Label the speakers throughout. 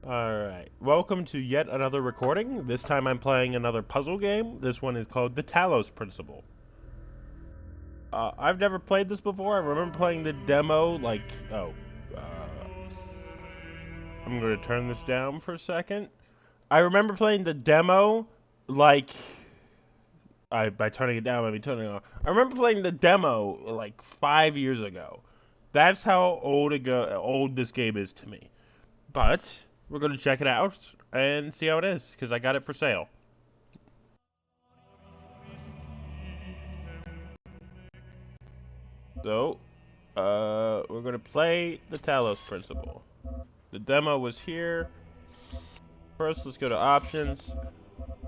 Speaker 1: Alright, welcome to yet another recording. This time I'm playing another puzzle game. This one is called the Talos Principle. I've never played this before. I remember playing the demo I'm going to turn this down for a second. I remember playing the demo like... by turning it down, maybe turning it on. I remember playing the demo like 5 years ago. That's how old this game is to me. But we're going to check it out and see how it is, because I got it for sale. So, we're going to play the Talos Principle. The demo was here. First, let's go to options.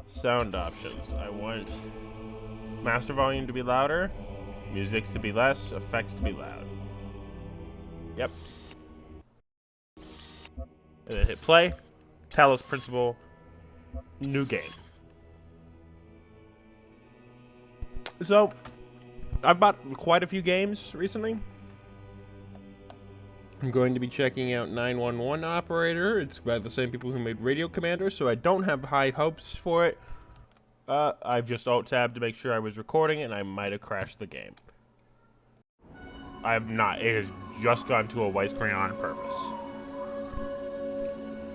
Speaker 1: Sound options. I want master volume to be louder, music to be less, effects to be loud. Yep. And then hit play. Talos Principle. New game. So, I've bought quite a few games recently. I'm going to be checking out 911 Operator. It's by the same people who made Radio Commander, so I don't have high hopes for it. I've just alt-tabbed to make sure I was recording, and I might have crashed the game. I have not. It has just gone to a white screen on purpose.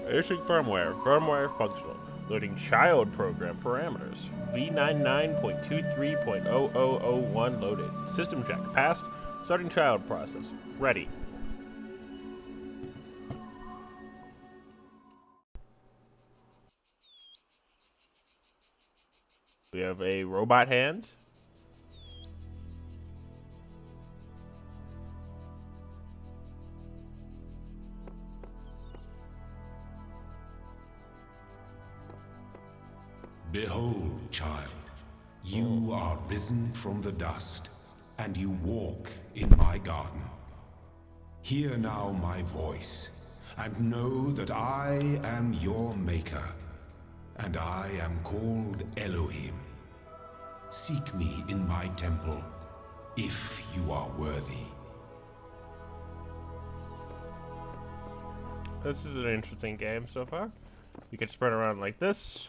Speaker 1: Issuing firmware. Firmware functional. Loading child program parameters. V99.23.0001 loaded. System check. Passed. Starting child process. Ready. We have a robot hand.
Speaker 2: Behold, child, you are risen from the dust, and you walk in my garden. Hear now my voice, and know that I am your maker, and I am called Elohim. Seek me in my temple, if you are worthy.
Speaker 1: This is an interesting game so far. You can spread around like this.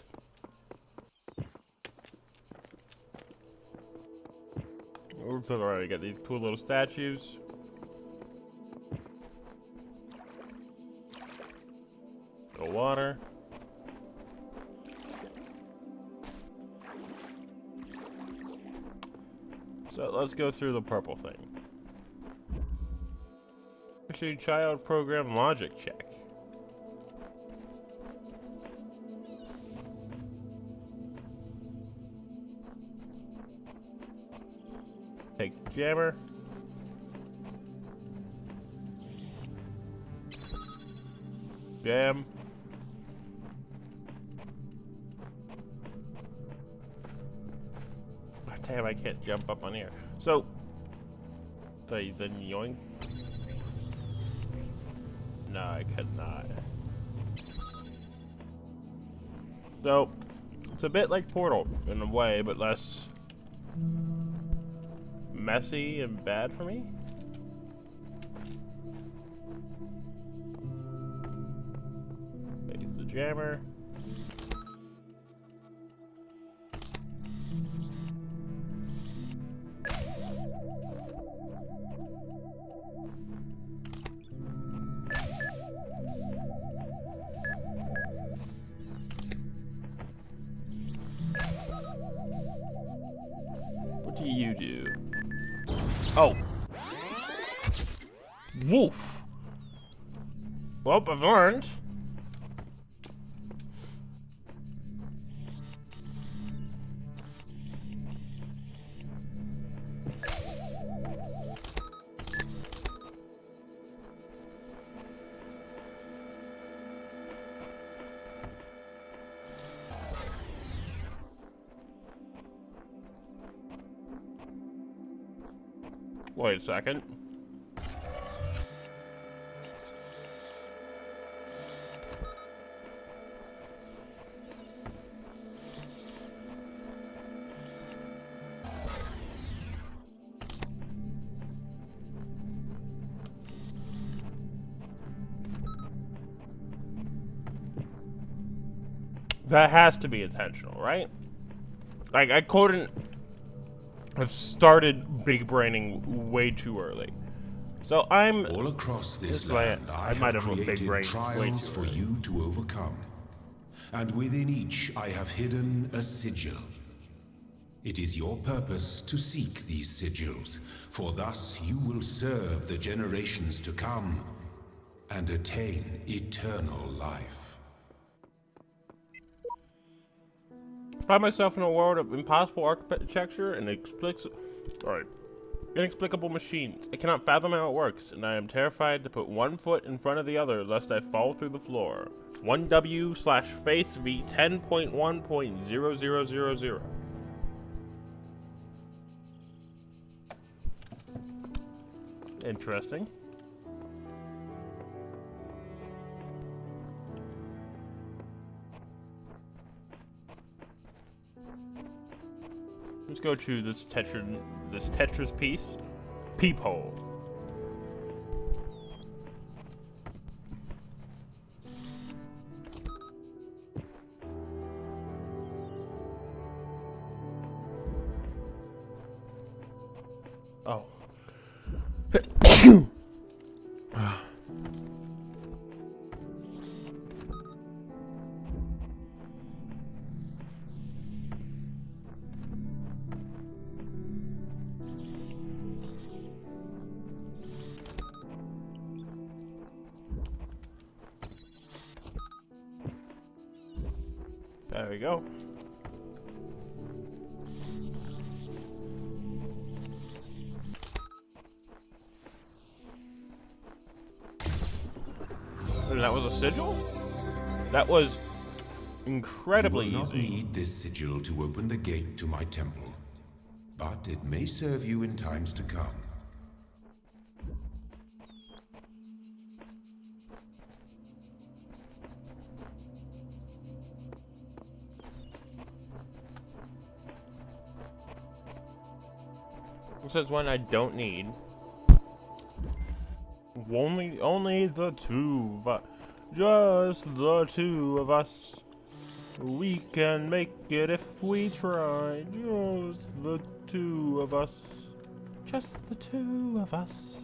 Speaker 1: So alright, you got these cool little statues. The water. So let's go through the purple thing. Actually, child program logic check. Take the jammer. Jam. Damn, I can't jump up on here. So, then yoink. No, I could not. So, it's a bit like Portal in a way, but less messy and bad for me. Take the jammer. What do you do? Oh. Woof. Well, I've learned. Wait a second. That has to be intentional, right? Like, I couldn't have started big braining way too early. So I'm...
Speaker 2: All across this
Speaker 1: I
Speaker 2: land, I
Speaker 1: might
Speaker 2: have
Speaker 1: have a big
Speaker 2: created
Speaker 1: brain way
Speaker 2: trials
Speaker 1: too
Speaker 2: for
Speaker 1: early.
Speaker 2: you to overcome. And within each, I have hidden a sigil. It is your purpose to seek these sigils, for thus you will serve the generations to come and attain eternal life.
Speaker 1: I find myself in a world of impossible architecture and inexplicable machines. I cannot fathom how it works, and I am terrified to put one foot in front of the other lest I fall through the floor. 1W/Faith V 10.1.0000. Interesting. Let's go to this Tetris piece. Peephole. Oh. There we go. And that was a sigil? That was incredibly
Speaker 2: You will not
Speaker 1: easy.
Speaker 2: need this sigil to open the gate to my temple, but it may serve you in times to come.
Speaker 1: This is one I don't need. Only the two of us. Just the two of us. We can make it if we try. Just the two of us. Just the two of us.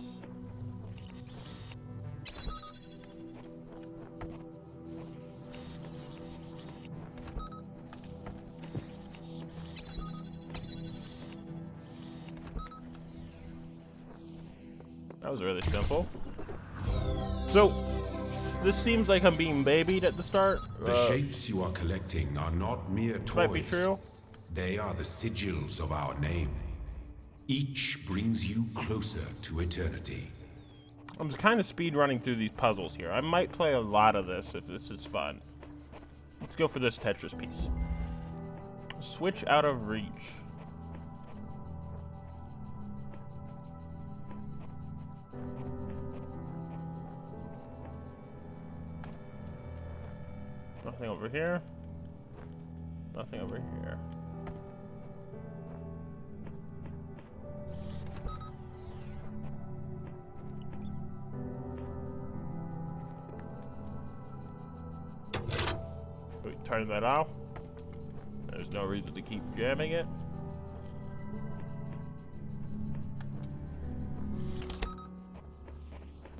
Speaker 1: That was really simple. So, this seems like I'm being babied at the start.
Speaker 2: The shapes you are collecting are not mere toys.
Speaker 1: Might be true.
Speaker 2: They are the sigils of our name. Each brings you closer to eternity.
Speaker 1: I'm kind of speed running through these puzzles here. I might play a lot of this if this is fun. Let's go for this Tetris piece. Switch out of reach. Nothing over here. Nothing over here. We turn that off. There's no reason to keep jamming it.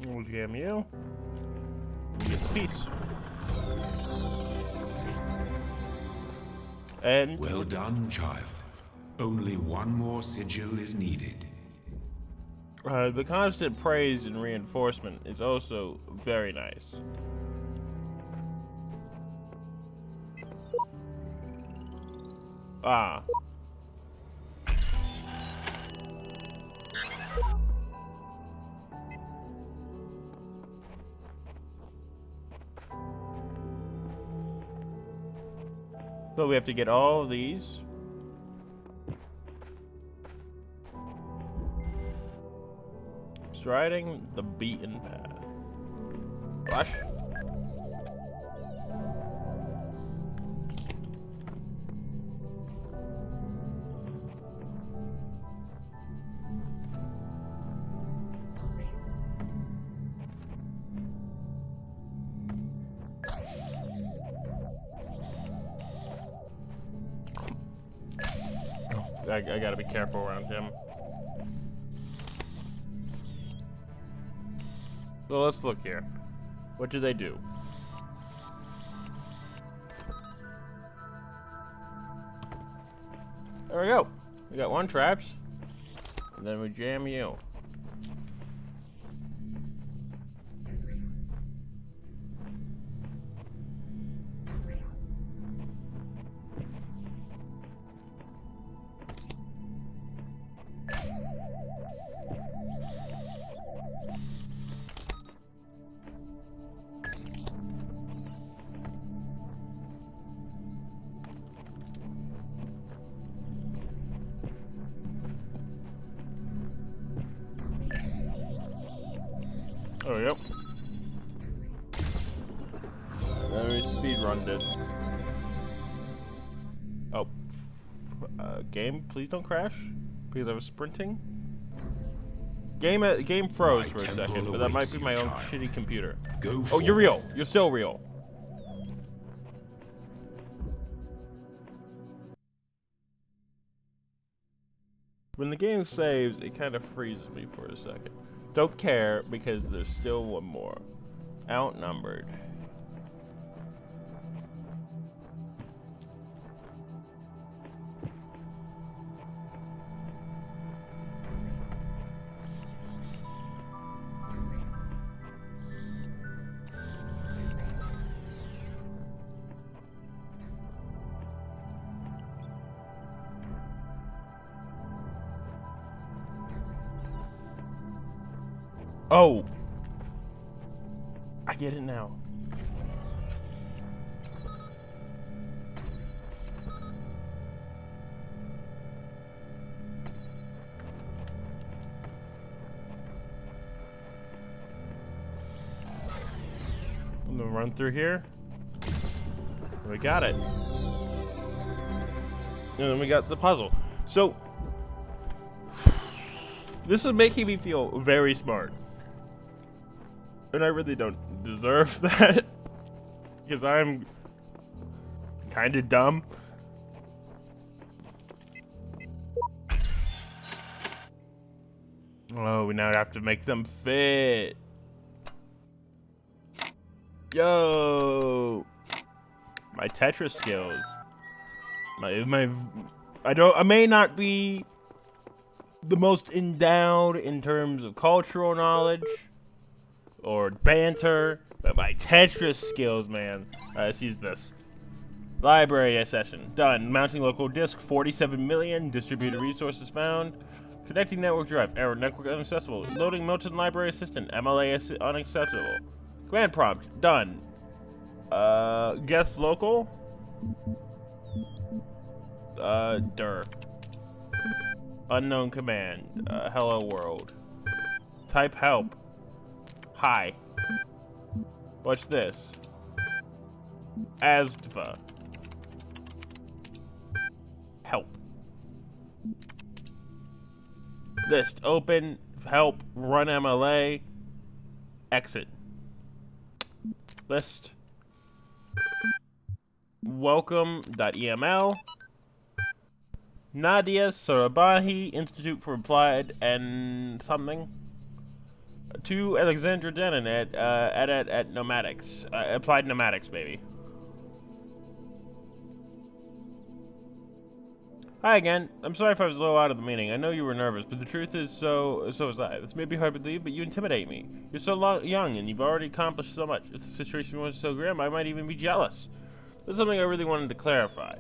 Speaker 1: We'll jam you. Get the piece. And
Speaker 2: Well done, child. Only one more sigil is needed.
Speaker 1: the constant praise and reinforcement is also very nice. Ah. So we have to get all of these. Striding the beaten path. Rush. I gotta be careful around him. So let's look here. What do they do? There we go. We got one traps. And then we jam you. Oh, yep. Then we speedrunned it. Oh. Game, please don't crash. Because I was sprinting. Game froze for a second, but that might be my own shitty computer. Oh, you're real. You're still real. When the game saves, it kind of freezes me for a second. Don't care, because there's still one more. Outnumbered. Oh! I get it now. I'm gonna run through here. We got it. And then we got the puzzle. So, this is making me feel very smart. And I really don't deserve that. Because I'm kind of dumb. Oh, we now have to make them fit. Yo! My Tetris skills. I may not be the most endowed in terms of cultural knowledge or banter, but my Tetris skills, man. Let's use this. Library session. Done. Mounting local disk, 47 million. Distributed resources found. Connecting network drive. Error. Network inaccessible. Loading Milton Library Assistant. MLA unacceptable. Command prompt. Done. Guess local. Dir. Unknown command. Hello world. Type help. Hi. What's this? Asdva. Help. List. Open. Help. Run MLA. Exit. List. Welcome.eml. Nadia Sarabahi, Institute for Applied and something. To Alexandra Denon at Nomadics. Applied Nomadics, baby. Hi again. I'm sorry if I was a little out of the meeting. I know you were nervous, but the truth is so was I. This may be hard to believe, but you intimidate me. You're so young, and you've already accomplished so much. If the situation was so grim, I might even be jealous. There's something I really wanted to clarify.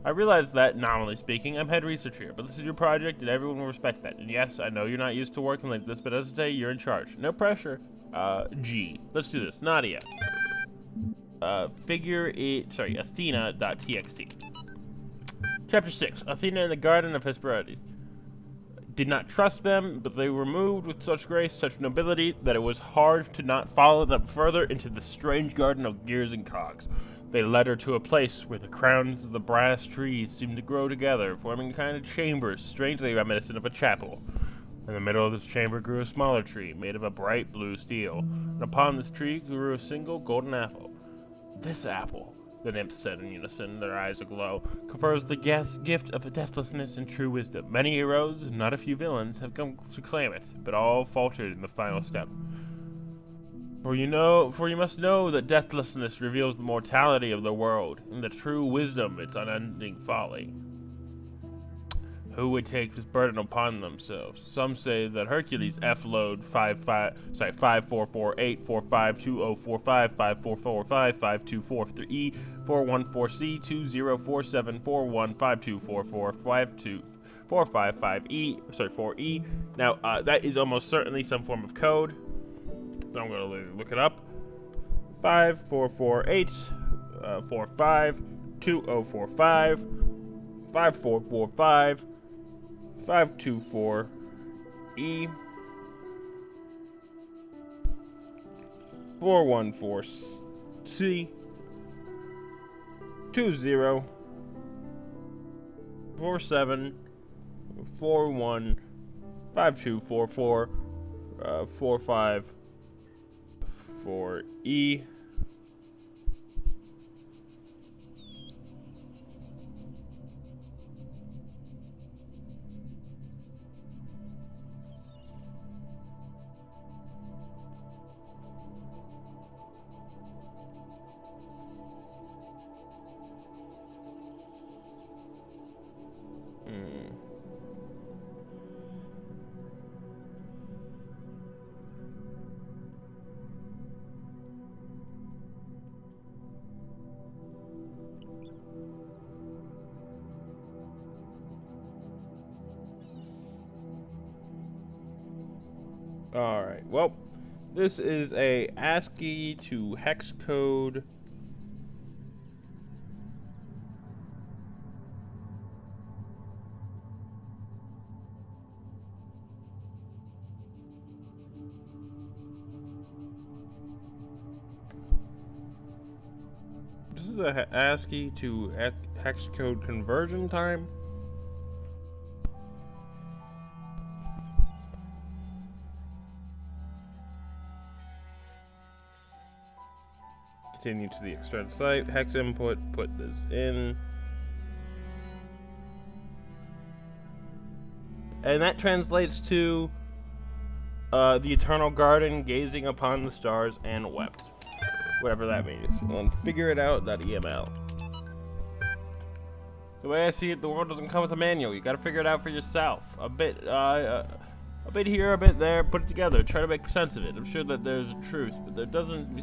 Speaker 1: I realize that, nominally speaking, I'm head researcher here, but this is your project, and everyone will respect that. And yes, I know you're not used to working like this, but as I say, you're in charge. No pressure. G. Let's do this. Nadia. Athena.txt. Chapter 6. Athena in the Garden of Hesperides. Did not trust them, but they were moved with such grace, such nobility, that it was hard to not follow them further into the strange garden of gears and cogs. They led her to a place where the crowns of the brass trees seemed to grow together, forming a kind of chambers, strangely reminiscent of a chapel. In the middle of this chamber grew a smaller tree, made of a bright blue steel, and upon this tree grew a single golden apple. This apple, the nymphs said in unison, their eyes aglow, confers the gift of deathlessness and true wisdom. Many heroes, and not a few villains, have come to claim it, but all faltered in the final step. For you must know that deathlessness reveals the mortality of the world, and the true wisdom its unending folly. Who would take this burden upon themselves? Some say that Hercules F-load 5448452045 5445 5243 414C 2047415244 4E. Now that is almost certainly some form of code. So I'm going to look it up. 5448 45 2045 5445 524E 414C 204741 5244 454E. Alright, well, this is a ASCII to hex code. This is a ASCII to hex code conversion time. Continue to the external site, hex input, put this in. And that translates to the Eternal Garden gazing upon the stars and wept. Whatever that means. And figure it out.eml. The way I see it, the world doesn't come with a manual. You gotta figure it out for yourself. A bit here, a bit there, put it together, try to make sense of it. I'm sure that there's a truth, but that doesn't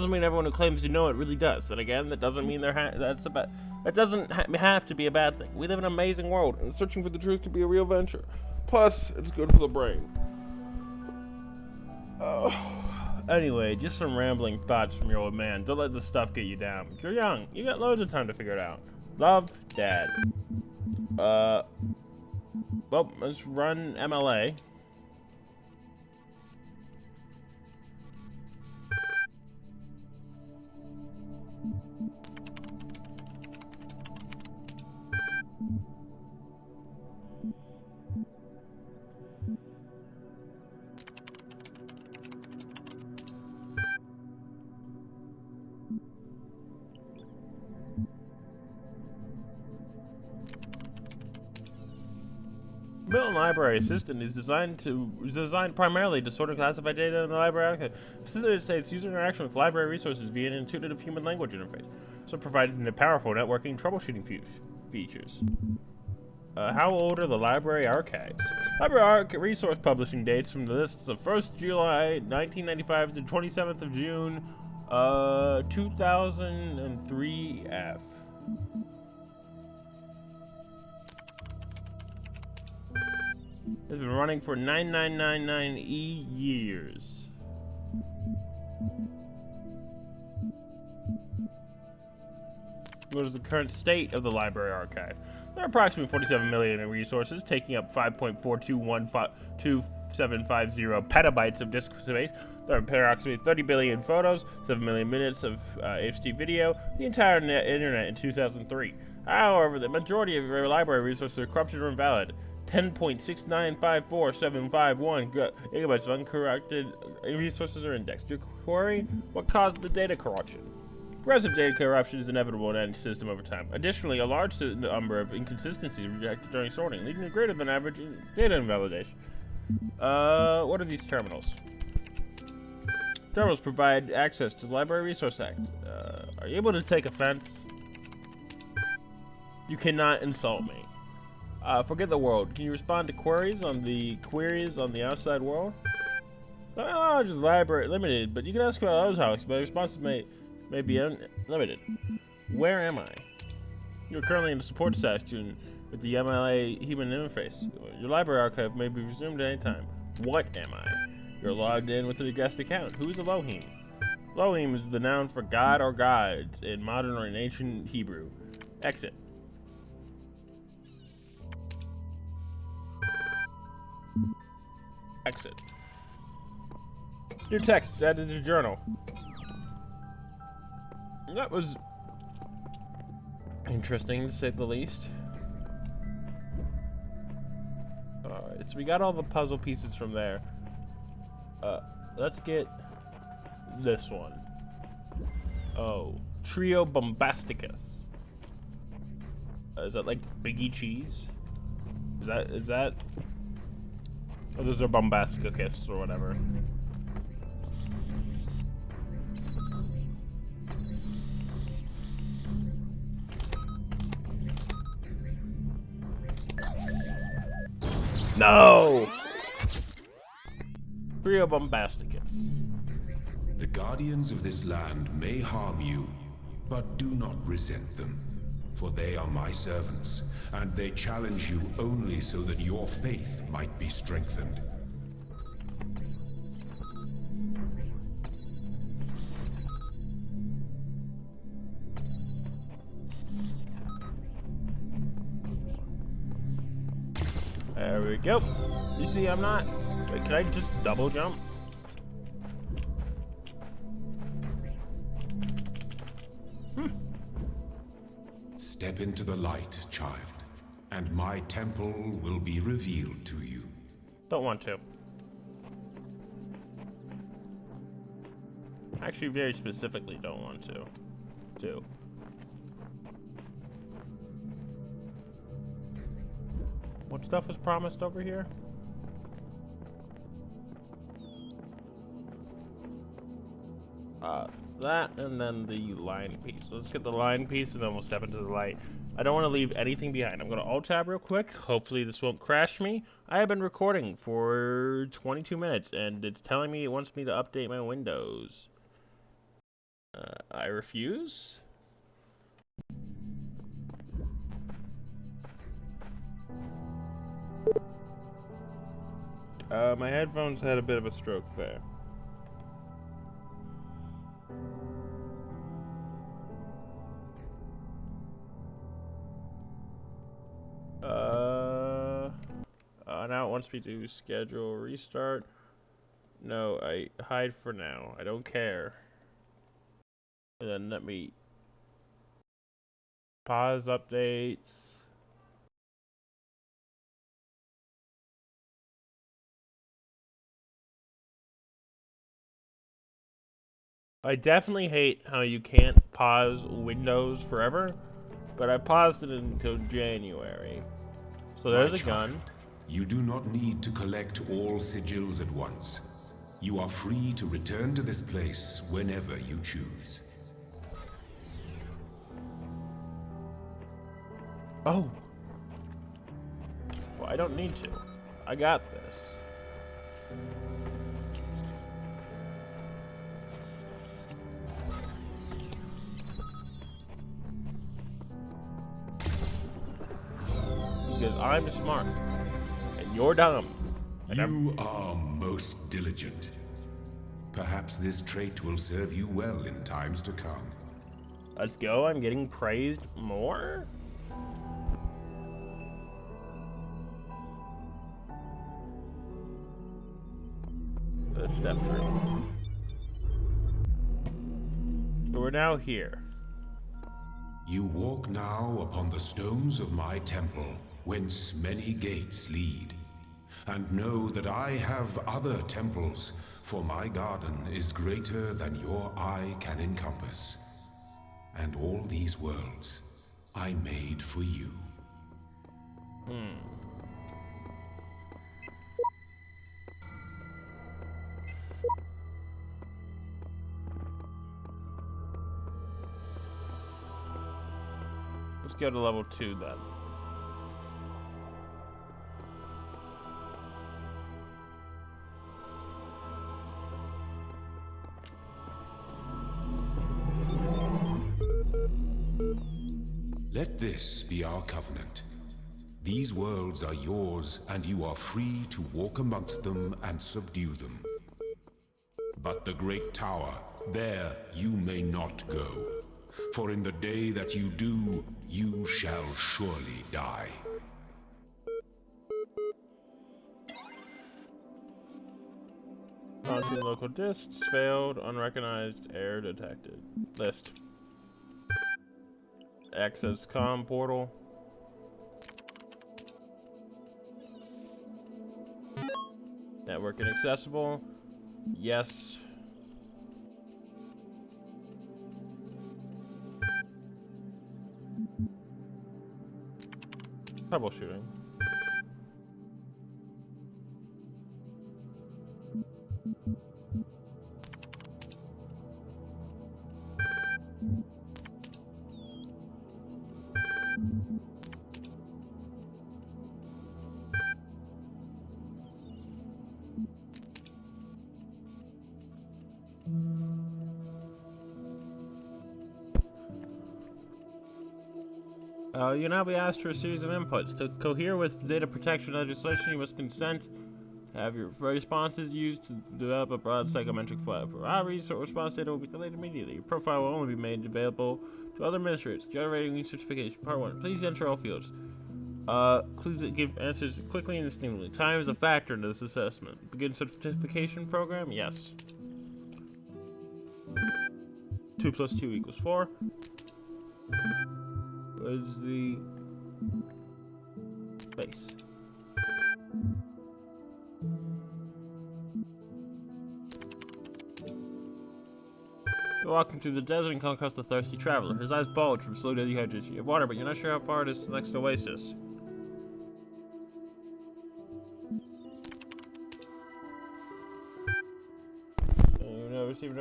Speaker 1: mean everyone who claims to know it really does. And again, that doesn't mean that doesn't have to be a bad thing. We live in an amazing world, and searching for the truth can be a real venture. Plus, it's good for the brain. Anyway, just some rambling thoughts from your old man. Don't let this stuff get you down. You're young. You got loads of time to figure it out. Love, Dad. Well, let's run MLA. Milton Library Assistant is designed primarily to sort and classify data in the library archive. Facilitates user interaction with library resources via an intuitive human language interface, so providing the powerful networking troubleshooting features. How old are the library archives? Library resource publishing dates from the lists of 1st July 1995 to 27th of June 2003 F. It's been running for 9999E years. What is the current state of the library archive? There are approximately 47 million in resources, taking up 5.4212750 petabytes of disk space. There are approximately 30 billion photos, 7 million minutes of HD video, the entire internet in 2003. However, the majority of your library resources are corrupted or invalid. 10.6954751 gigabytes of uncorrupted resources are indexed. Your query: what caused the data corruption? Progressive data corruption is inevitable in any system over time. Additionally, a large number of inconsistencies are rejected during sorting, leading to greater than average data invalidation. What are these terminals? Terminals provide access to the Library Resource Act. Are you able to take offense? You cannot insult me. Forget the world. Can you respond to queries on the outside world? Oh, just library limited, but you can ask about other topics, but responses may be unlimited. Where am I? You're currently in the support section with the MLA human interface. Your library archive may be resumed at any time. What am I? You're logged in with a guest account. Who is Elohim? Elohim is the noun for God or gods in modern or in ancient Hebrew. Exit. Exit. New text added to journal. That was interesting, to say the least. Alright, so we got all the puzzle pieces from there. Let's get this one. Oh, Trio Bombasticus. Is that like Biggie Cheese? Is that? Oh, those are Bombasticus or whatever. No! Trio Bombasticus.
Speaker 2: The guardians of this land may harm you, but do not resent them. For they are my servants, and they challenge you only so that your faith might be strengthened.
Speaker 1: There we go. You see, I'm not... Wait, can I just double jump?
Speaker 2: Step into the light, child, and my temple will be revealed to you.
Speaker 1: Don't want to. Actually, very specifically don't want to. What stuff was promised over here? That and then the line piece. Let's get the line piece and then we'll step into the light. I don't want to leave anything behind. I'm going to alt-tab real quick. Hopefully this won't crash me. I have been recording for 22 minutes and it's telling me it wants me to update my windows. I refuse. My headphones had a bit of a stroke there. Now it wants me to schedule restart. No, I hide for now. I don't care. And then let me pause updates. I definitely hate how you can't pause Windows forever, but I paused it until January. So there's a gun.
Speaker 2: You do not need to collect all sigils at once. You are free to return to this place whenever you choose.
Speaker 1: Oh. Well, I don't need to. I got this. Because I'm smart. And you're dumb. And
Speaker 2: you are most diligent. Perhaps this trait will serve you well in times to come.
Speaker 1: Let's go. I'm getting praised more. Let's step through. So we're now here.
Speaker 2: You walk now upon the stones of my temple, whence many gates lead. And know that I have other temples, for my garden is greater than your eye can encompass. and all these worlds I made for you.
Speaker 1: Let's go to level 2 then.
Speaker 2: Let this be our covenant. These worlds are yours, and you are free to walk amongst them and subdue them. But the great tower, there you may not go. For in the day that you do, you shall surely die.
Speaker 1: Launching local discs, failed, unrecognized, error detected. List. Access comm portal. Network inaccessible. Yes. Troubleshooting. You'll now be asked for a series of inputs. To cohere with data protection legislation, you must consent to have your responses used to develop a broad psychometric file. For our response data will be delayed immediately. Your profile will only be made available to other administrators. Generating certification. Part 1. Please enter all fields. Please give answers quickly and distinctly. Time is a factor in this assessment. Begin certification program? Yes. 2 plus 2 equals 4. What is the base? You're walking through the desert and come across the thirsty traveler. His eyes bulge from slow dehydration. You have water, but you're not sure how far it is to the next oasis. And you know, received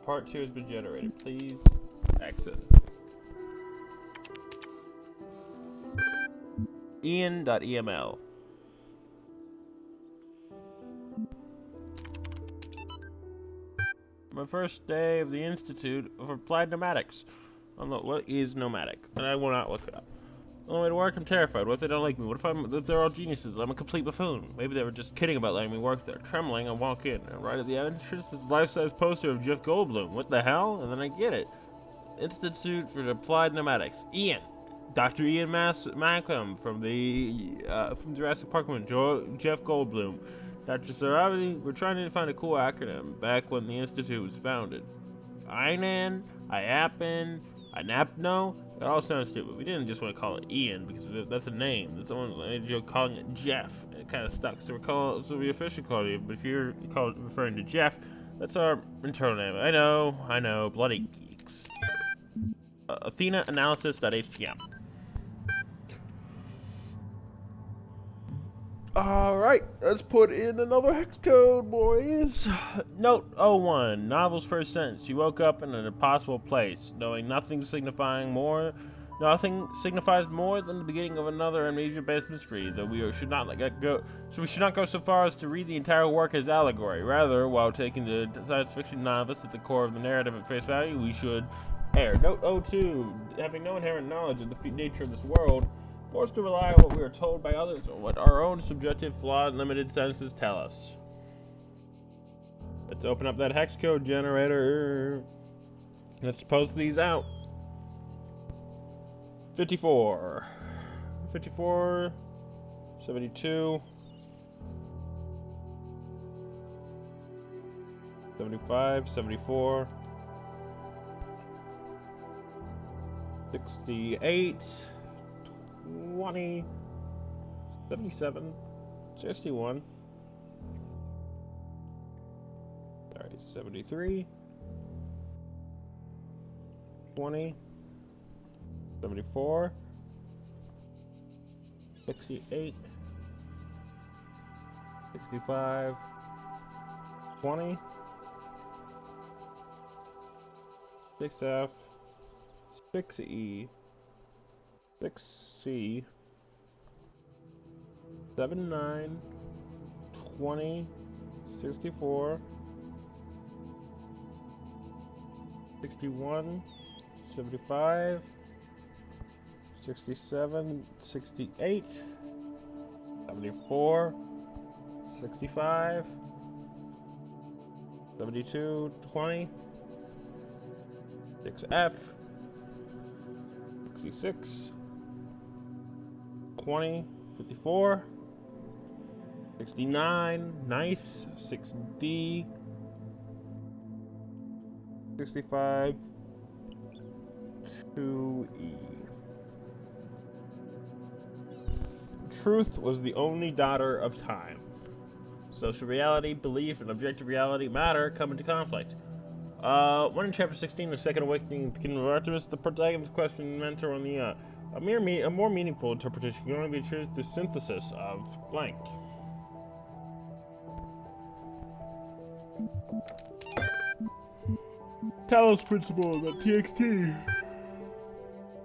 Speaker 1: part 2 has been generated. Please exit. Ian.eml. My first day of the Institute of Applied Pneumatics. What is nomadic? And I will not look it up. On the way to work, I'm terrified. What if they don't like me? What if they're all geniuses? I'm a complete buffoon. Maybe they were just kidding about letting me work there. Trembling, I walk in, and right at the entrance is a life-size poster of Jeff Goldblum. What the hell? And then I get it. Institute for Applied Pneumatics. Ian. Dr. Ian Malcolm from Jurassic Park with Jeff Goldblum. Dr. Sarabi, we're trying to find a cool acronym back when the Institute was founded. INAN, IAPN, INAPNO, it all sounds stupid. We didn't just want to call it Ian because that's a name. There's someone joke calling it Jeff. It kind of stuck, so we officially called it. But if you're referring to Jeff, that's our internal name. I know, bloody geeks. Athena Analysis.htm. Alright, let's put in another hex code, boys. Note 01, novel's first sentence. You woke up in an impossible place, knowing nothing signifies more than the beginning of another amnesia-based mystery, though we should not go so far as to read the entire work as allegory. Rather, while taking the science fiction novice at the core of the narrative at face value, we should err. Note 02, having no inherent knowledge of the nature of this world, forced to rely on what we are told by others or what our own subjective, flawed, limited senses tell us. Let's open up that hex code generator. Let's post these out. 54, 72, 75, 74, 68, 20, 77, 61, alright, 73, 20, 74, 68, 65, 20, 6F, 6E, 6C, 79, 20, 64, 61, 75, 67, 68, 74, 65, 72, 20, 6F, 66, 20, 54, 69, nice, 6D, 65, 2E. Truth was the only daughter of time. Social reality, belief, and objective reality, matter, come into conflict. One in chapter 16 of Second Awakening, the Kingdom of Artemis, the protagonist question mentor on the, a more meaningful interpretation can only be true through synthesis of blank. Talos Principle, the TXT.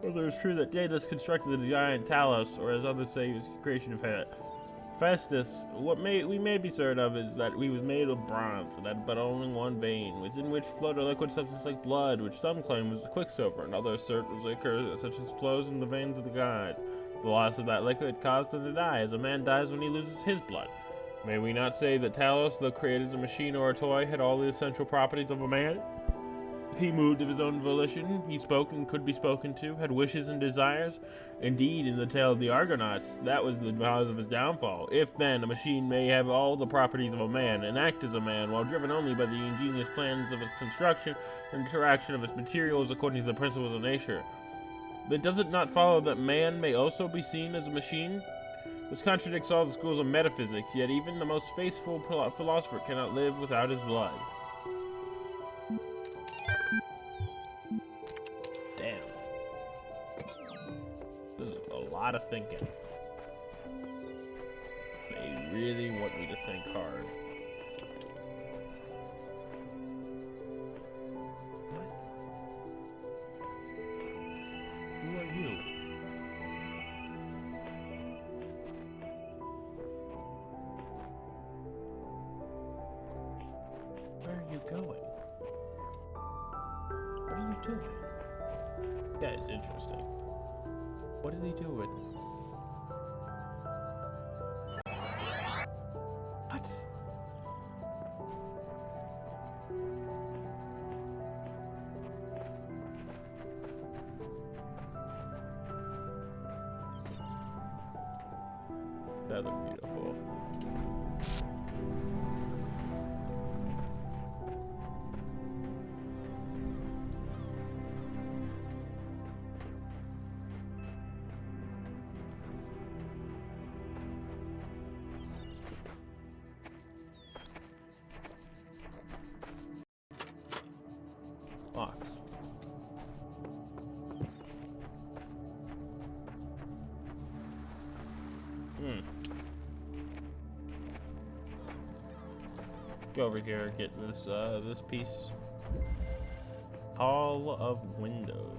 Speaker 1: Whether it's true that Daedalus constructed the giant Talos, or as others say, he was the creation of Hephaestus, we may be certain of is that he was made of bronze, and had but only one vein, within which flowed a liquid substance like blood, which some claim was quicksilver, and others assert was liquor such as flows in the veins of the gods. The loss of that liquid caused him to die, as a man dies when he loses his blood. May we not say that Talos, though created as a machine or a toy, had all the essential properties of a man? He moved of his own volition, he spoke and could be spoken to, had wishes and desires. Indeed, in the tale of the Argonauts, that was the cause of his downfall. If, then, a machine may have all the properties of a man, and act as a man, while driven only by the ingenious plans of its construction and interaction of its materials according to the principles of nature, then does it not follow that man may also be seen as a machine? This contradicts all the schools of metaphysics, yet even the most faithful philosopher cannot live without his blood. Damn. This is a lot of thinking. They really want me to think hard. What? Who are you? Where are you going? What are you doing? That is interesting. What did he do with it? What? That looked beautiful. Box. Go over here and get this piece. Hall of Windows.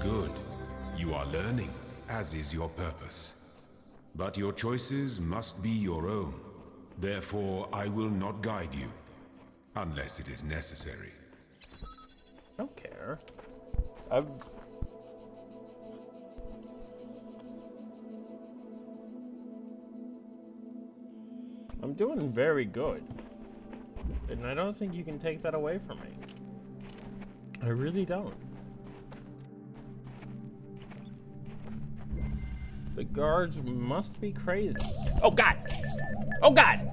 Speaker 2: Good. You are learning, as is your purpose. But your choices must be your own. Therefore, I will not guide you, unless it is necessary.
Speaker 1: I don't care. I'm doing very good. And I don't think you can take that away from me. I really don't. The guards must be crazy. Oh god! Oh god!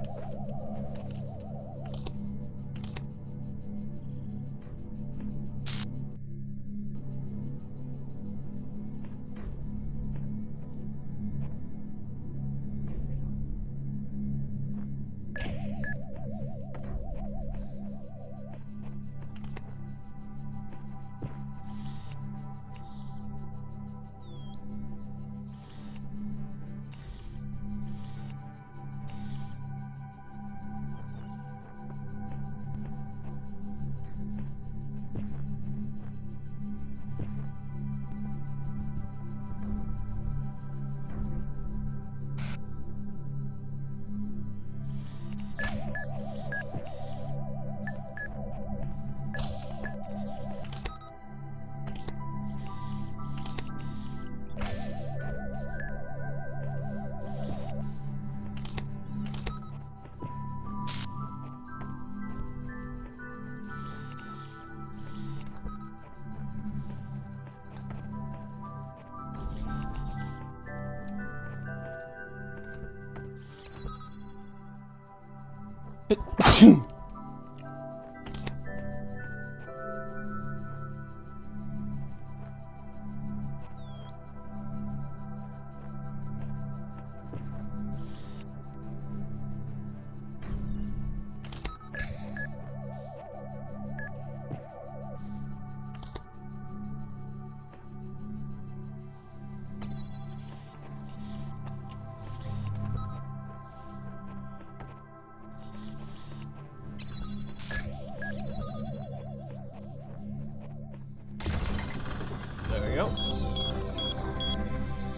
Speaker 1: There we go.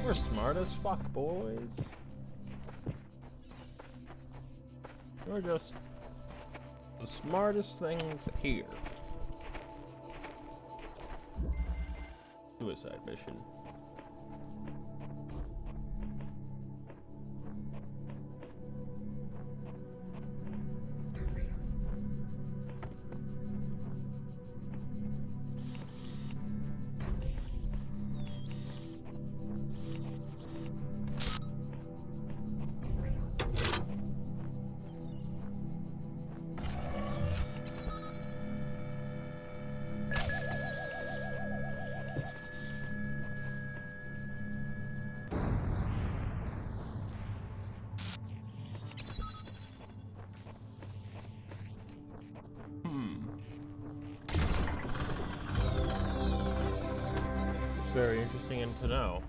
Speaker 1: We're smart as fuck, boys. We're just the smartest things here. Suicide mission. It's very interesting to know.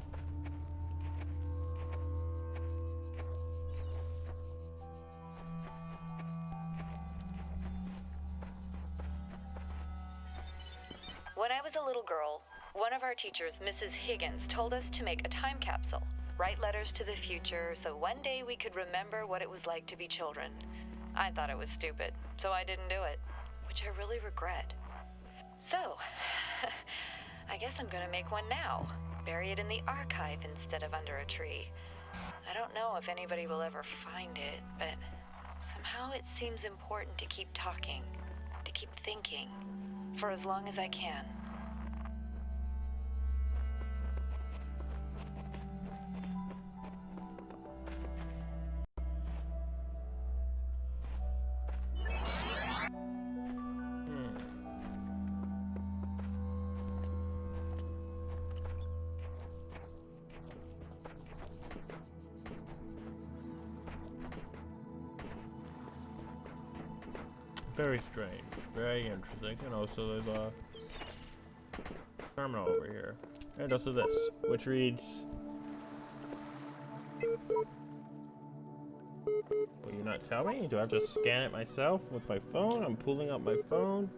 Speaker 3: When I was a little girl, one of our teachers, Mrs. Higgins, told us to make a time capsule, write letters to the future, so one day we could remember what it was like to be children. I thought it was stupid, so I didn't do it, which I really regret. So, I guess I'm gonna make one now. Bury it in the archive instead of under a tree. I don't know if anybody will ever find it, but somehow it seems important to keep talking, to keep thinking, for as long as I can.
Speaker 1: Very strange, very interesting, and also there's a terminal over here. And also this, which reads... Will you not tell me? Do I have to scan it myself with my phone? I'm pulling up my phone.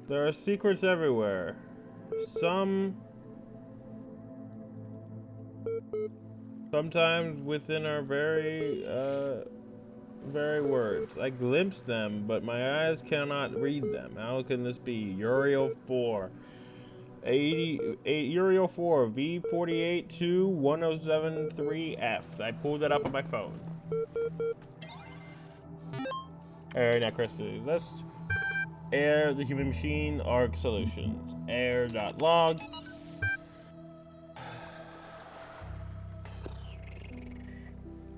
Speaker 1: There are secrets everywhere. Sometimes within our very words. I glimpse them, but my eyes cannot read them. How can this be? Uriel 4. Uriel 4 V48 2 1073F. I pulled it up on my phone. Error necrosis list. Error the human machine arc solutions. Error.log.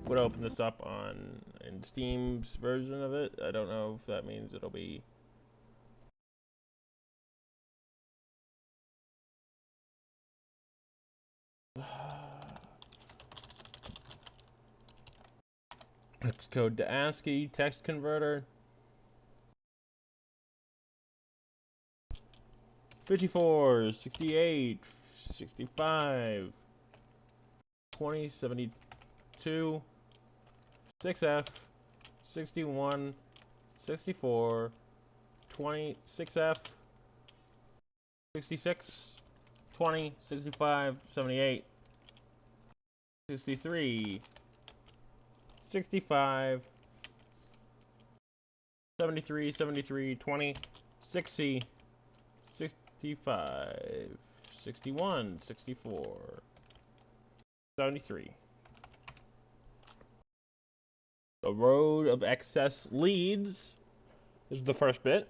Speaker 1: Would open this up in Steam's version of it. I don't know if that means it'll be. Xcode to ASCII text converter. 54, 68, 65, 20, 72, 6F, 61, 64, 20, 6F, 66, 20, 65, 78, 63, 65, 73, 73, 20, 6C, 65, 61, 64, 73. The road of excess leads is the first bit.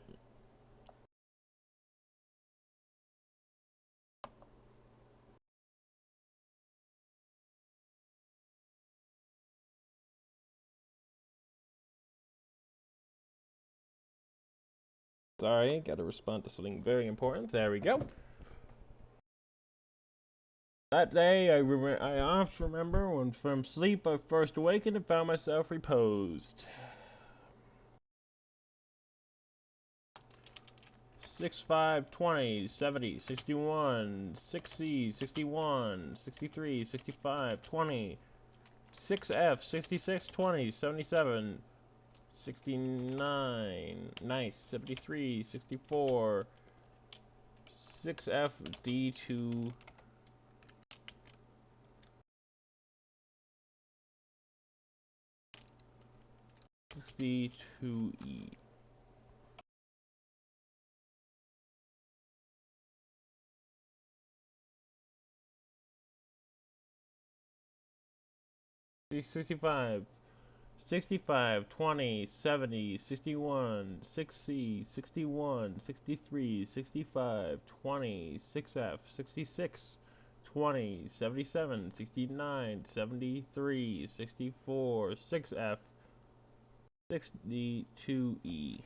Speaker 1: Sorry, gotta respond to something very important. There we go. That day, I often remember when from sleep I first awakened and found myself reposed. 65, 20, 70, 61, 6C, 61, 63, 65, 20, 6F, 66, 20, 77, 69, nice, 73, 64, 6F, D2, 62E. 65, 65, 20, 70, 61, 6C, 61, 63, 65, 20, 6F, 66, 20, 77, 69, 73, 64, 6F, 62E.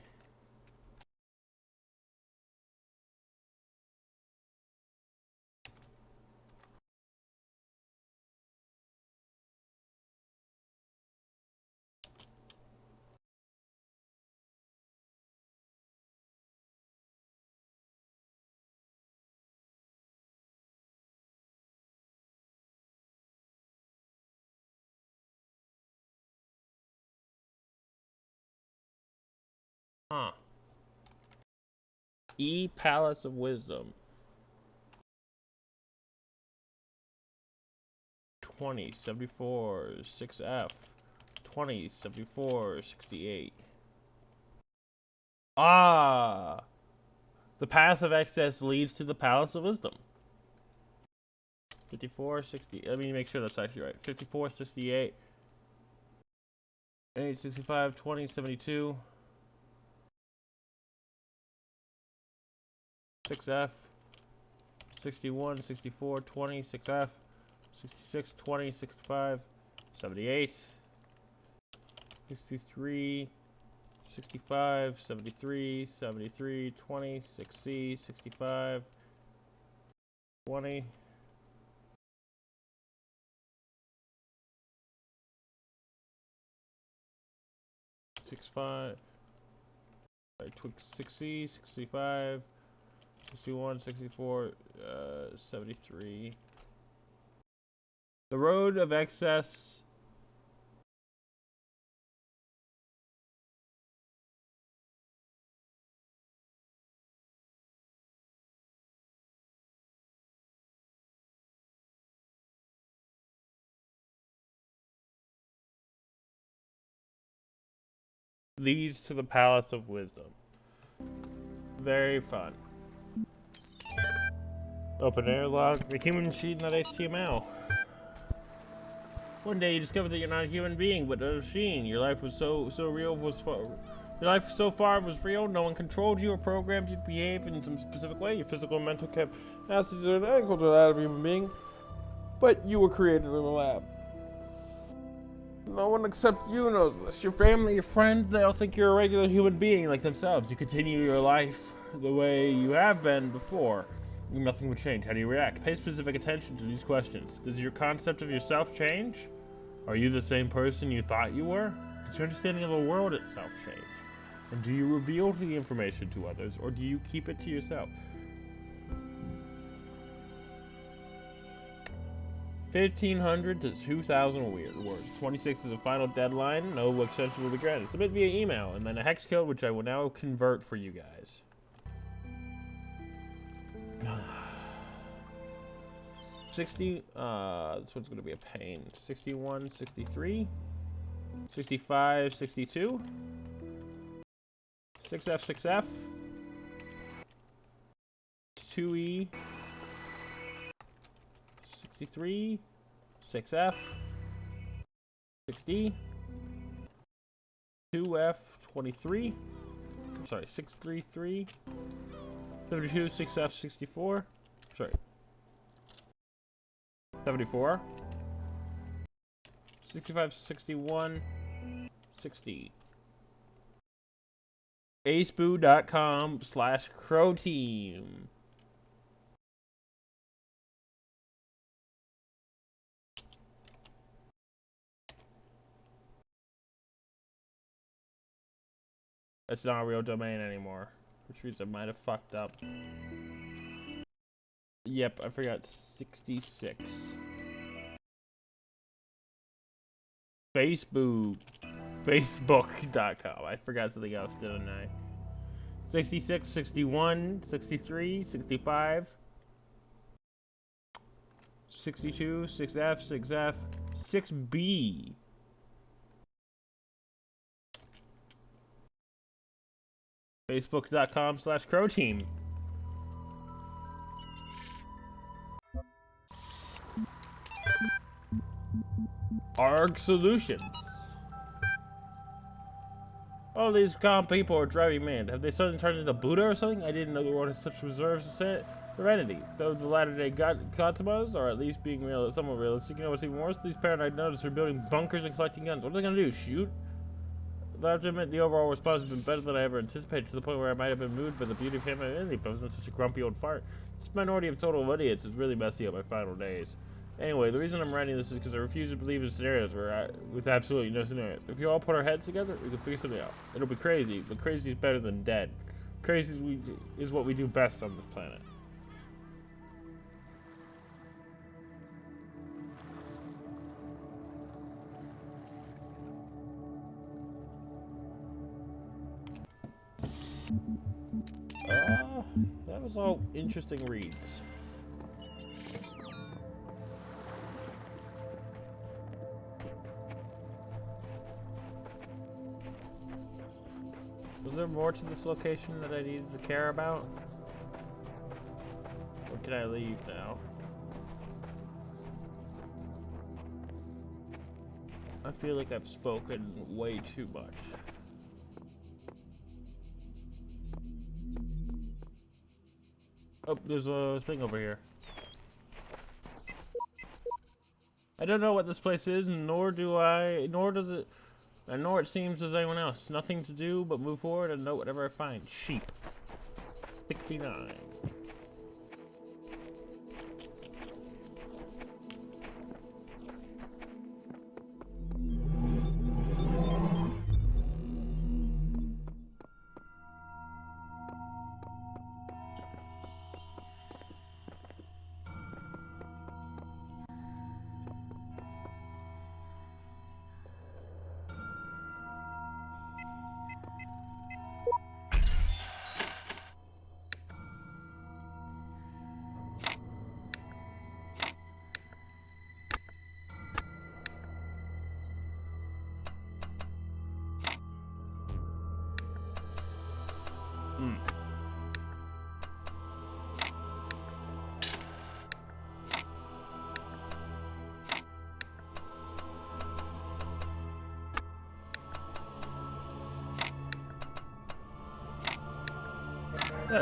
Speaker 1: Huh. E Palace of Wisdom. 20, 74, 6F, 20, 74, 68. Ah! The path of excess leads to the Palace of Wisdom. 54, 60. Let me make sure that's actually right. 54, 68, 8, 65, 20, 72, 6F, 61, 64, 20, 6F, 66, 20, 65, 78, 63, 65, 73, 73, 20, 6C, 65, 20, 65, 6C, 65, 61, 64, 73. The road of excess leads to the Palace of Wisdom. Very fun. Open airlock. The human machine, not HTML. One day you discover that you're not a human being, but a machine. Your life was so real. Your life so far was real. No one controlled you or programmed you to behave in some specific way. Your physical and mental capacities are identical to that of a human being, but you were created in a lab. No one except you knows this. Your family, your friends, they all think you're a regular human being like themselves. You continue your life the way you have been before. Nothing would change. How do you react? Pay specific attention to these questions. Does your concept of yourself change? Are you the same person you thought you were? Does your understanding of the world itself change? And do you reveal the information to others, or do you keep it to yourself? 1,500 to 2,000 weird words. 26 is the final deadline. No extension will be granted. Submit via email, and then a hex code, which I will now convert for you guys. 60, this one's going to be a pain. 61, 63, 65, 62, 6F, 6F, 2E, 63, 6F, 6D, 2F, 23, I'm sorry, 633, 72, 6F, 64, sorry, 74, 65, 61, 60. aceboo.com/crowteam. That's not a real domain anymore, which means I might have fucked up. Yep, I forgot 66. Facebook.com. I forgot something else, didn't I? 66, 61, 63, 65, 62, 6F, 6F, 6B. Facebook.com/crowteam. ARG Solutions. All these calm people are driving mad. Have they suddenly turned into Buddha or something? I didn't know the world has such reserves to serenity. Though the latter-day Gatamas are at least being somewhat realistic. You know what's even worse? These paranoid notices are building bunkers and collecting guns. What are they gonna do? Shoot? I have to admit, the overall response has been better than I ever anticipated, to the point where I might have been moved by the beauty of humanity, but I wasn't such a grumpy old fart. This minority of total idiots is really messing up my final days. Anyway, the reason I'm writing this is because I refuse to believe in scenarios with absolutely no scenarios. If you all put our heads together, we can figure something out. It'll be crazy, but crazy is better than dead. Crazy is what we do best on this planet. That was all interesting reads. Was there more to this location that I needed to care about? Or can I leave now? I feel like I've spoken way too much. Oh, there's a thing over here. I don't know what this place is, nor does it seems as anyone else. Nothing to do but move forward and note whatever I find. Sheep. 69.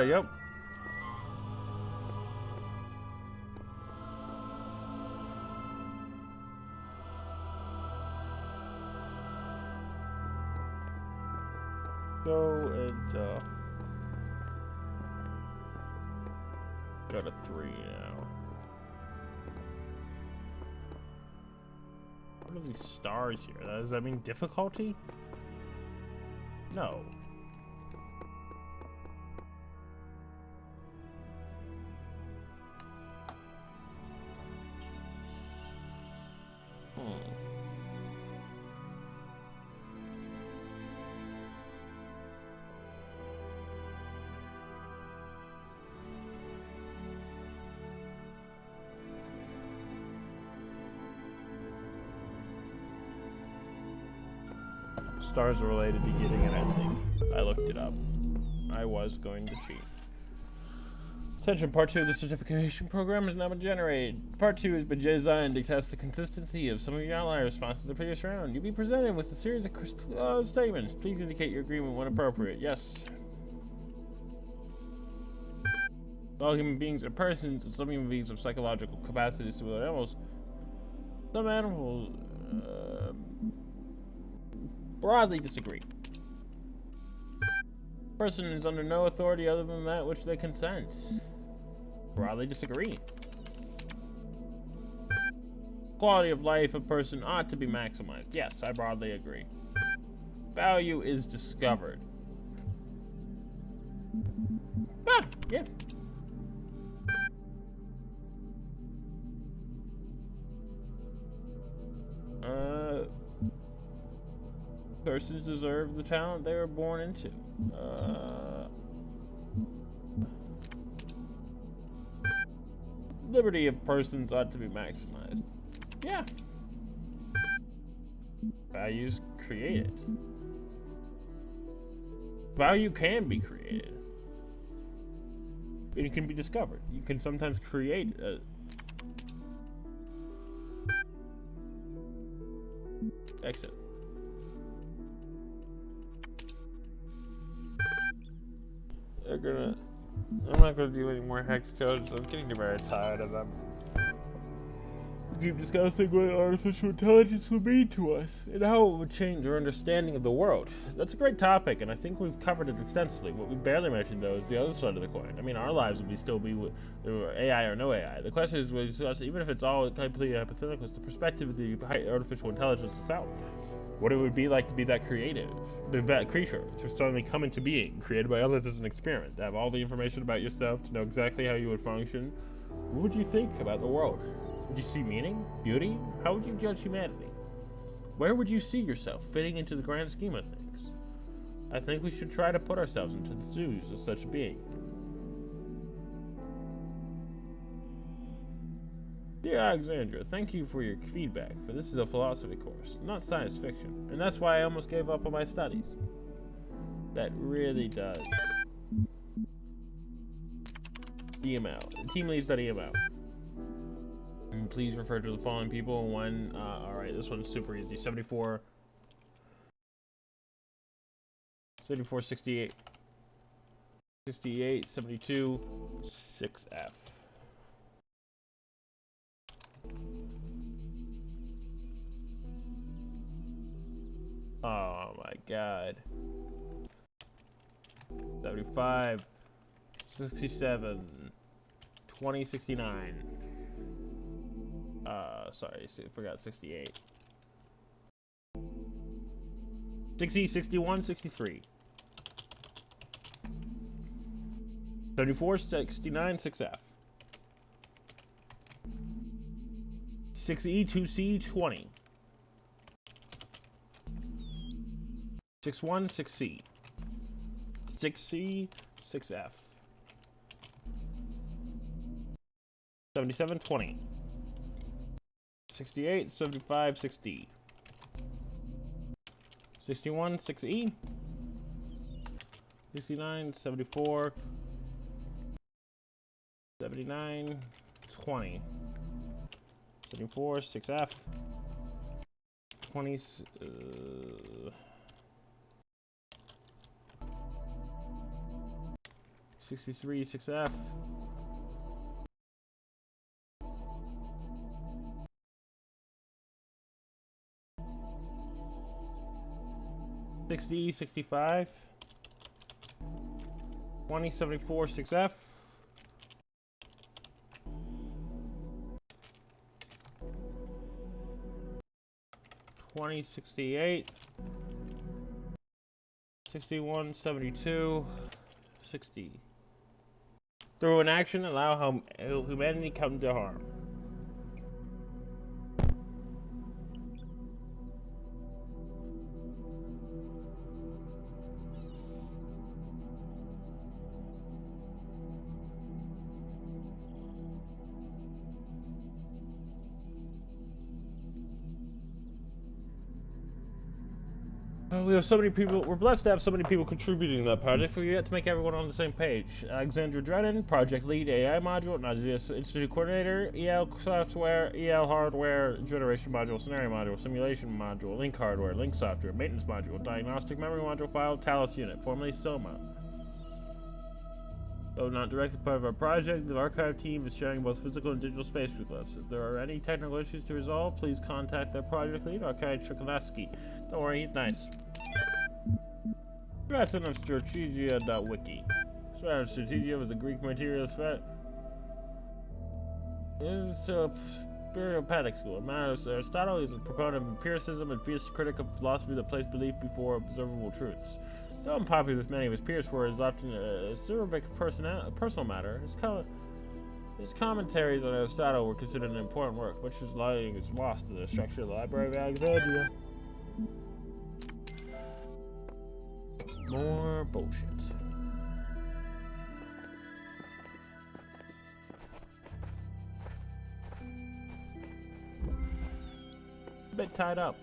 Speaker 1: There you go. Go and go to 3 now. What are these stars here? Does that mean difficulty? No. Stars are related to getting an ending. I looked it up. I was going to cheat. Attention, part 2 of the certification program has now been generated. Part 2 has been designed to test the consistency of some of your outlier responses to the previous round. You'll be presented with a series of statements. Please indicate your agreement when appropriate. Yes. All human beings are persons, and some human beings have psychological capacities similar to animals. Some animals broadly disagree. Person is under no authority other than that which they consent. Broadly disagree. Quality of life of person ought to be maximized. Yes, I broadly agree. Value is discovered. Ah, yeah. Persons deserve the talent they were born into. Liberty of persons ought to be maximized. Yeah. Values created. Value can be created. It can be discovered. You can sometimes create a... Exit. I'm not gonna do any more hex codes. I'm getting very tired of them. We keep discussing what artificial intelligence will mean to us and how it would change our understanding of the world. That's a great topic, and I think we've covered it extensively. What we barely mentioned, though, is the other side of the coin. I mean, our lives would still be with AI or no AI. The question is, even if it's all completely hypothetical, it's the perspective of the artificial intelligence itself. What it would be like to be that creative, that creature, to suddenly come into being, created by others as an experiment, to have all the information about yourself, to know exactly how you would function. What would you think about the world? Would you see meaning? Beauty? How would you judge humanity? Where would you see yourself fitting into the grand scheme of things? I think we should try to put ourselves into the shoes of such a being. Dear Alexandra, thank you for your feedback, for this is a philosophy course, not science fiction, and that's why I almost gave up on my studies. That really does. EML. Teamleads.eml. And please refer to the following people when, alright, this one's super easy. 74, 68, 68, 72, 6F. Oh my god. 75, 67, 20, 69. Sorry, I forgot 68. 60, 61, 63. 74, 69, 6F. 6E, 2C, 20. 61, 6C. 6C, 6F. 77, 20. 68, 75, 6D. 61, 6E. 69, 74. 79, 20. 74, 6F. 20, 63, 6F. 60, 65. 20, 74, 6F. 20, 68. 61, 72. 60. Through an action, allow humanity come to harm. We have so many people. We're blessed to have so many people contributing to that project. We get to make everyone on the same page. Alexandra Drennan, project lead, AI module, Nazia's Institute coordinator, EL software, EL hardware, generation module, scenario module, simulation module, link hardware, link software, maintenance module, diagnostic memory module file, Talos unit, formerly Soma. Though not directly part of our project, the archive team is sharing both physical and digital space with us. If there are any technical issues to resolve, please contact their project lead, Archive Chukanaski. Don't worry, he's nice. Stratton of Strategia.wiki. Stratton of Strategia was a Greek materialist threat. It's a periopathic school. Aristotle is a proponent of empiricism and fierce critic of philosophy that placed belief before observable truths. Though unpopular with many of his peers for his often acerbic personal matter, his commentaries on Aristotle were considered an important work, which is lying its lost to the structure of the Library of Alexandria. More bullshit. A bit tied up.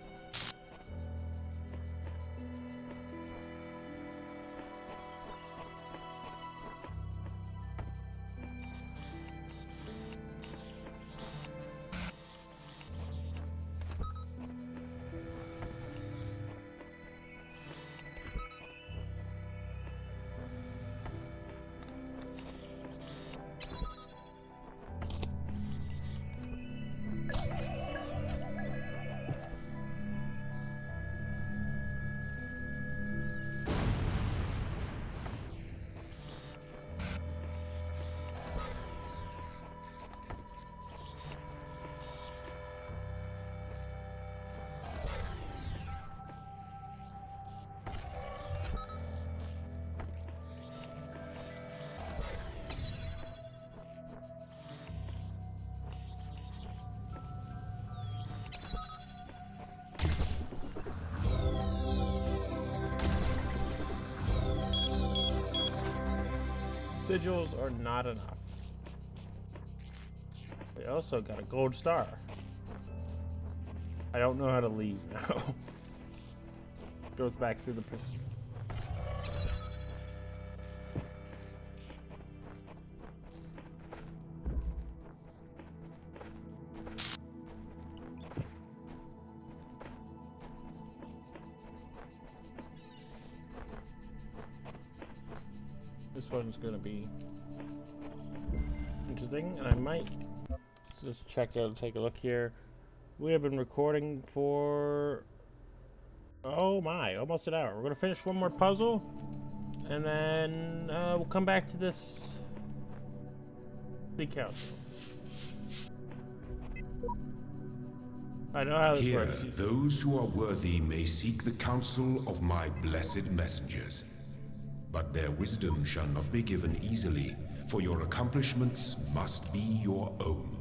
Speaker 1: Sigils are not enough. They also got a gold star. I don't know how to leave now. Goes back through the prison. This one's gonna be interesting, and I might just check out, take a look here. We have been recording for, oh my, almost an hour. We're gonna finish one more puzzle, and then we'll come back to this Sea Council. I know how this
Speaker 2: Here,
Speaker 1: works.
Speaker 2: those who are worthy may seek the counsel of my blessed messengers. But their wisdom shall not be given easily, for your accomplishments must be your own.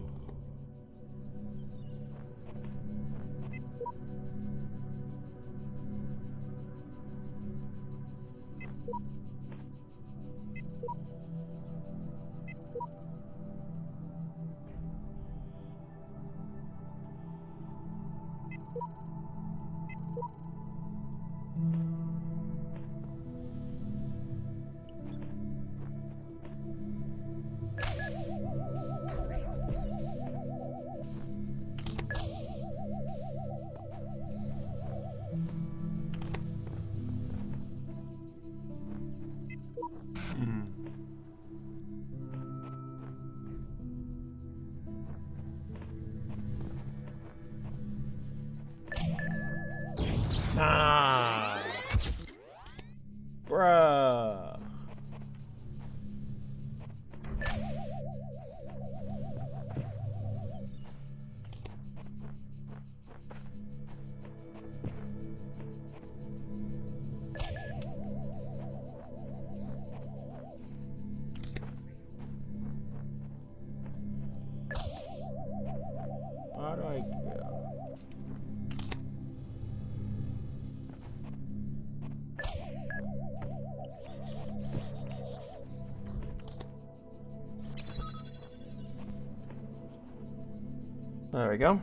Speaker 1: There we go.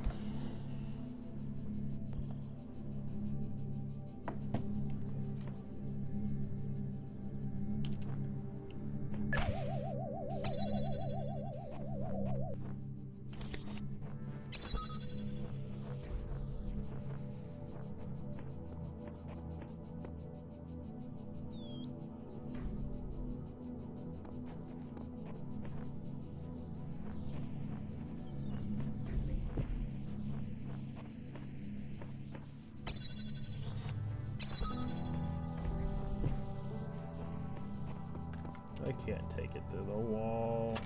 Speaker 1: I can't take it through the wall.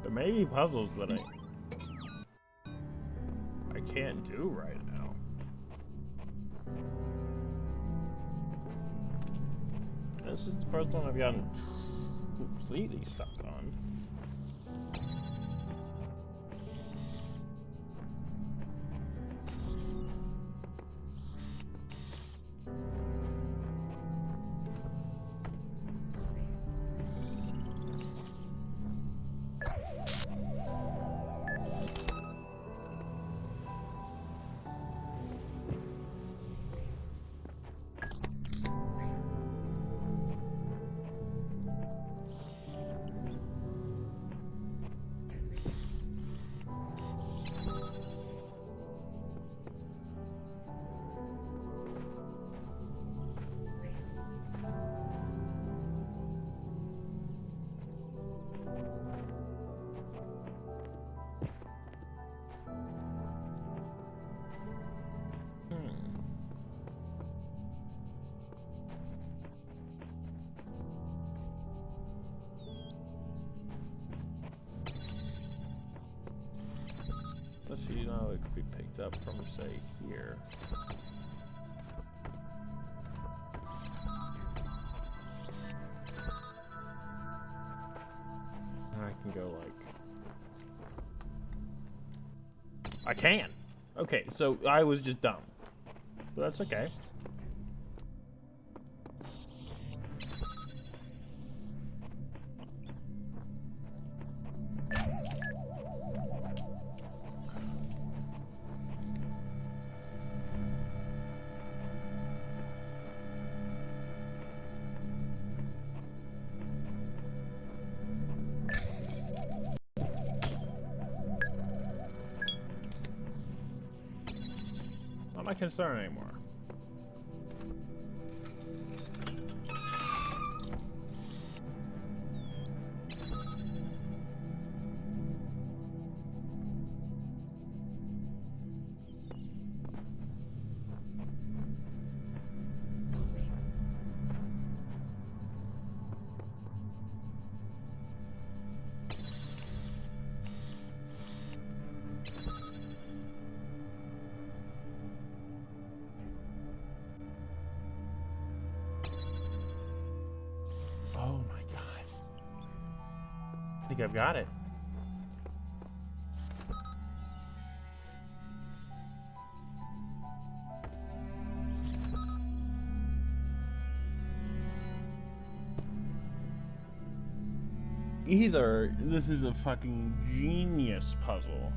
Speaker 1: There may be puzzles that I can't do right now. This is the first one I've gotten completely stuck on. Let's see, now it could be picked up from, say, here. And I can go like... I can! Okay, so I was just dumb. But that's okay. Not my concern anymore. Oh my god. I think I've got it. Either this is a fucking genius puzzle.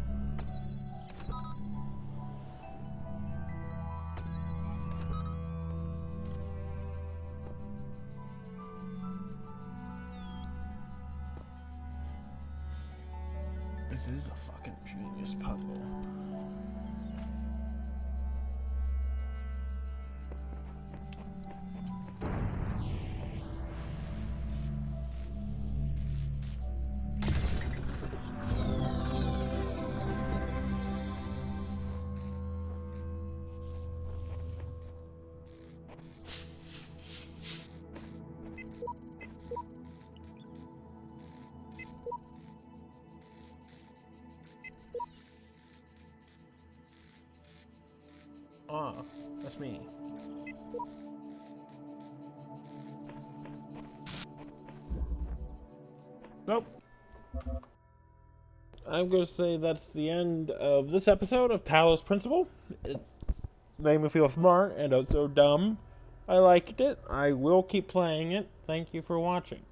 Speaker 1: This is a fucking genius puzzle. Ah, that's me. Nope. I'm going to say that's the end of this episode of Talos Principle. It made me feel smart and also dumb. I liked it. I will keep playing it. Thank you for watching.